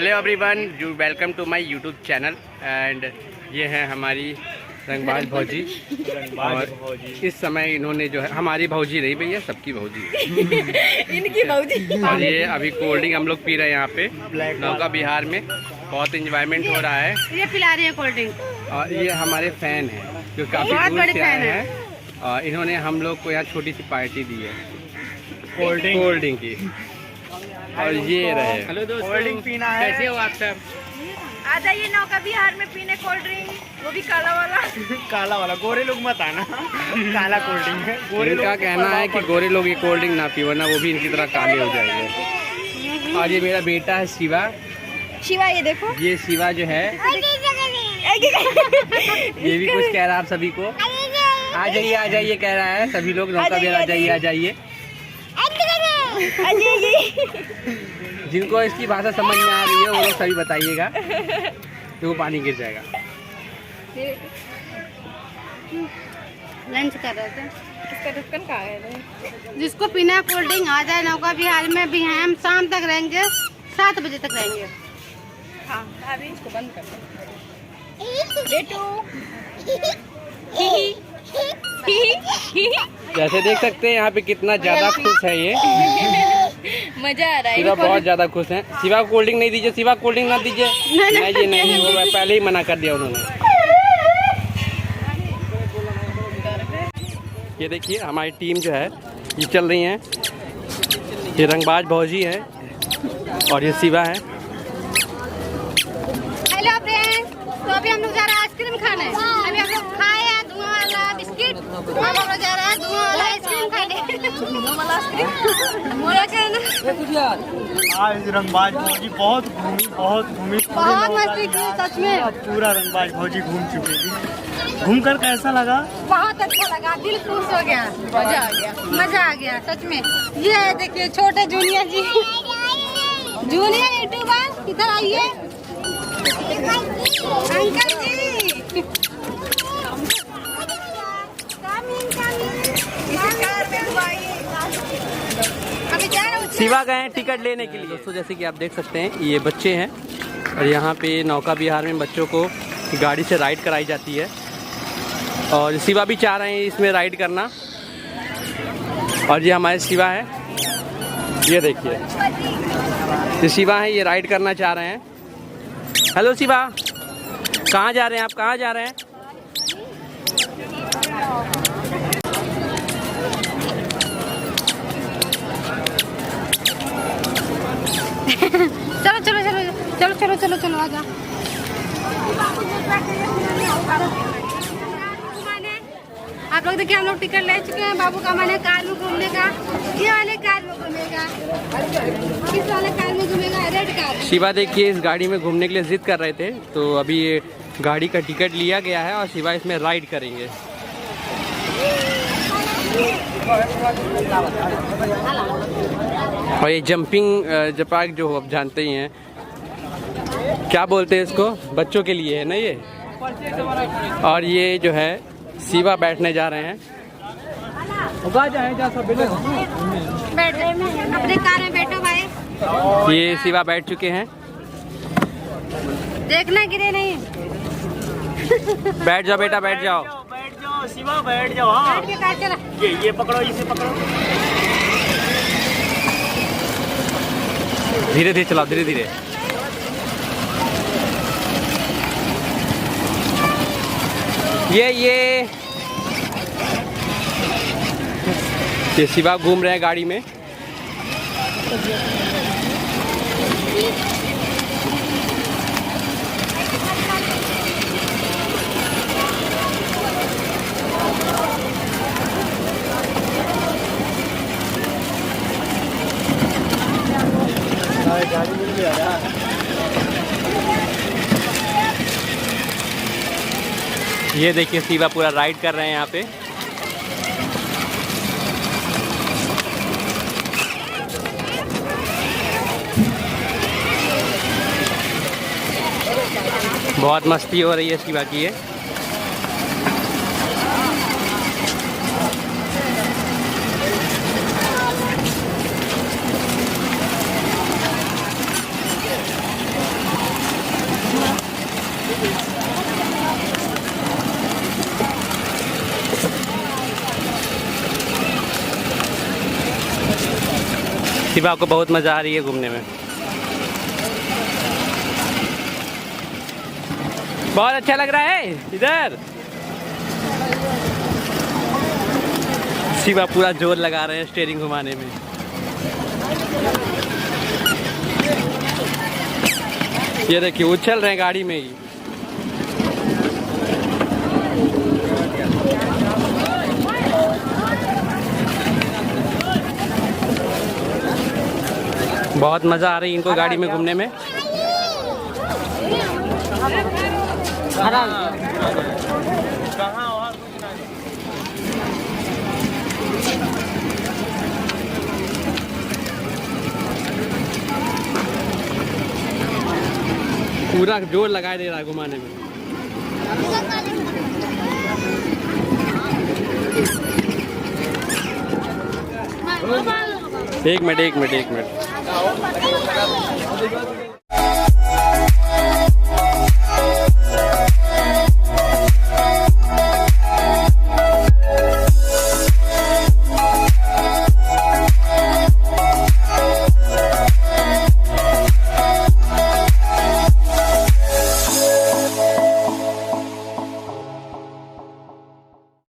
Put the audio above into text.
Hello everyone, you welcome to my YouTube channel. And ये है हमारी रंगबाज भौजी। और इस समय इन्होंने जो है हमारी भौजी रही भैया, सबकी भौजी इनकी भौजी। और ये अभी कोल्ड ड्रिंक हम लोग पी रहे हैं यहाँ पे नौका बिहार में। बहुत इंजॉयमेंट हो रहा है। ये पिला रहे हैं कोल्ड ड्रिंक। और ये हमारे फैन हैं जो काफ़ी दूर से आए हैं। और इन्होंने हम लोग को यहाँ छोटी सी पार्टी दी है कोल्ड ड्रिंक की। और ये रहे। हेलो दोस्तों, कोल्ड ड्रिंक पीना है। कैसे हो आप सब? आ जाइए नौका बिहार में पीने कोल्ड ड्रिंक, वो भी काला वाला। काला वाला, गोरे लोग मत आना। काला कोल्ड ड्रिंक है। इनका कहना है कि गोरे लोग ये कोल्ड ड्रिंक ना पी वरना वो भी इनकी तरह काले हो जाएंगे। और ये मेरा बेटा है शिवा। शिवा, ये देखो, ये शिवा जो है ये भी कुछ कह रहा है आप सभी को। आ जाइए कह रहा है सभी लोग। नौका बिहार आ जाइए। जिनको इसकी भाषा समझ में आ रही है वो लोग सभी बताइएगा, तो वो पानी गिर जाएगा। लंच कर रहे थे। इसका ढक्कन कहाँ है? जिसको पीना कोल्ड ड्रिंक आ जाए नौका बिहार में भी हैं। हम शाम तक रहेंगे, 7 बजे तक रहेंगे। हाँ, अभी इसको बंद कर दो। जैसे देख सकते हैं यहाँ पे कितना ज्यादा खुश है ये। मजा आ रहा है। शिवा बहुत ज्यादा खुश हैं। शिवा को कोल्ड ड्रिंक नहीं दीजिए, शिवा कोल्ड ड्रिंक ना दीजिए। नहीं, वो पहले ही मना कर दिया उन्होंने। ये देखिए हमारी टीम जो है ये चल रही है। ये रंगबाज भौजी है और ये शिवा है। हेलो फ्रेंड्स, तो अभी हम लोग जा रहे हैं आइसक्रीम खाने। अभी हम लोग खाए हैं धुआं वाला बिस्किट। अब हम लोग जा रहे हैं धुआं वाला आइसक्रीम खाने। धुआं वाला आइसक्रीम बोला क्या ना। आज रंगबाज भौजी बहुत घूमी। बहुत मस्ती की सच में। पूरा रंगबाज भौजी घूम चुकी थी। घूमकर कैसा लगा? बहुत अच्छा लगा, दिल खुश हो गया। मजा आ गया सच में। ये देखिए छोटे जूनियर जी, जूनियर यूट्यूबर इधर आइए। अंकल जी शिवा गए हैं टिकट लेने के लिए। दोस्तों जैसे कि आप देख सकते हैं ये बच्चे हैं और यहाँ पे नौका बिहार में बच्चों को गाड़ी से राइड कराई जाती है। और शिवा भी चाह रहे हैं इसमें राइड करना। और ये हमारे शिवा है, ये देखिए ये शिवा है, ये राइड करना चाह रहे हैं। हेलो शिवा, कहाँ जा रहे हैं आप? कहाँ जा रहे हैं? चलो आजा। आप लोग देखिए हम लोग टिकट ले चुके हैं। बाबू का मन है कार में घूमने का। ये वाले कार में घूमेगा, किस वाले कार में घूमेगा? Red car. शिवा देखिए इस गाड़ी में घूमने के लिए जिद कर रहे थे, तो अभी ये गाड़ी का टिकट लिया गया है और शिवा इसमें राइड करेंगे। और ये जंपिंग जपाक जो आप जानते ही हैं, क्या बोलते हैं इसको, बच्चों के लिए है ना ये। और ये जो है शिवा बैठने जा रहे हैं। बैठ अपने कार में बैठो भाई। ये शिवा बैठ चुके हैं। देखना गिरे नहीं। बैठ जाओ बेटा, बैठ जाओ। बैठ जाओ शिवा, बैठ जाओ। हाँ, बैठ के कार चला। ये पकड़ो, इसे पकड़ो। धीरे धीरे चलाओ, धीरे धीरे। ये शिवा घूम रहे हैं गाड़ी में। ये देखिए शिवा पूरा राइड कर रहे हैं यहाँ पे। बहुत मस्ती हो रही है शिवा की ये। शिवा को बहुत मज़ा आ रही है घूमने में। बहुत अच्छा लग रहा है इधर। शिवा पूरा जोर लगा रहे हैं स्टीयरिंग घुमाने में। ये देखिए उछल रहे हैं गाड़ी में ही। बहुत मज़ा आ रही है इनको गाड़ी में घूमने में। पूरा जोर लगा दे रहा है घुमाने में। एक मिनट।